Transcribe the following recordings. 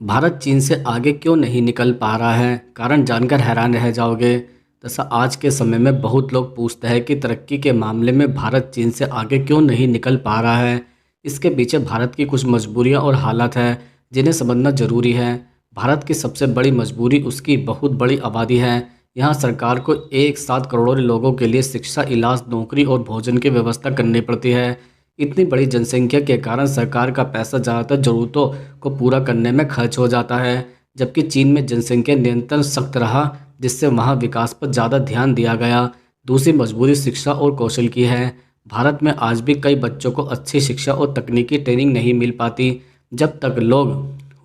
भारत चीन से आगे क्यों नहीं निकल पा रहा है? कारण जानकर हैरान रह जाओगे। दरअसल आज के समय में बहुत लोग पूछते हैं कि तरक्की के मामले में भारत चीन से आगे क्यों नहीं निकल पा रहा है। इसके पीछे भारत की कुछ मजबूरियां और हालात हैं जिन्हें समझना ज़रूरी है। भारत की सबसे बड़ी मजबूरी उसकी बहुत बड़ी आबादी है। यहाँ सरकार को एक साथ करोड़ों लोगों के लिए शिक्षा, इलाज, नौकरी और भोजन की व्यवस्था करनी पड़ती है। इतनी बड़ी जनसंख्या के कारण सरकार का पैसा ज़्यादातर ज़रूरतों को पूरा करने में खर्च हो जाता है, जबकि चीन में जनसंख्या नियंत्रण सख्त रहा, जिससे वहाँ विकास पर ज़्यादा ध्यान दिया गया। दूसरी मजबूरी शिक्षा और कौशल की है। भारत में आज भी कई बच्चों को अच्छी शिक्षा और तकनीकी ट्रेनिंग नहीं मिल पाती। जब तक लोग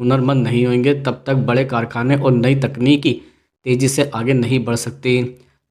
हुनरमंद नहीं होंगे तब तक बड़े कारखाने और नई तकनीकी तेज़ी से आगे नहीं बढ़ सकती।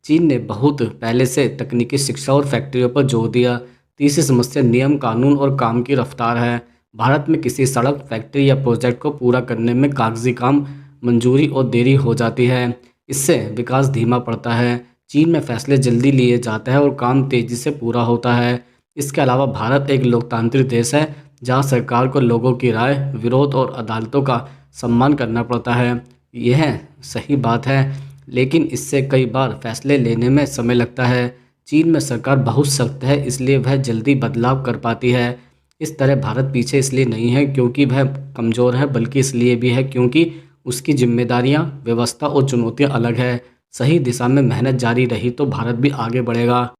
चीन ने बहुत पहले से तकनीकी शिक्षा और फैक्ट्रियों पर जोर दिया। तीसरी समस्या नियम, कानून और काम की रफ्तार है। भारत में किसी सड़क, फैक्ट्री या प्रोजेक्ट को पूरा करने में कागजी काम, मंजूरी और देरी हो जाती है। इससे विकास धीमा पड़ता है। चीन में फैसले जल्दी लिए जाते हैं और काम तेजी से पूरा होता है। इसके अलावा भारत एक लोकतांत्रिक देश है, जहाँ सरकार को लोगों की राय, विरोध और अदालतों का सम्मान करना पड़ता है। यह सही बात है, लेकिन इससे कई बार फैसले लेने में समय लगता है। चीन में सरकार बहुत सख्त है, इसलिए वह जल्दी बदलाव कर पाती है। इस तरह भारत पीछे इसलिए नहीं है क्योंकि वह कमज़ोर है, बल्कि इसलिए भी है क्योंकि उसकी जिम्मेदारियां, व्यवस्था और चुनौतियां अलग है। सही दिशा में मेहनत जारी रही तो भारत भी आगे बढ़ेगा।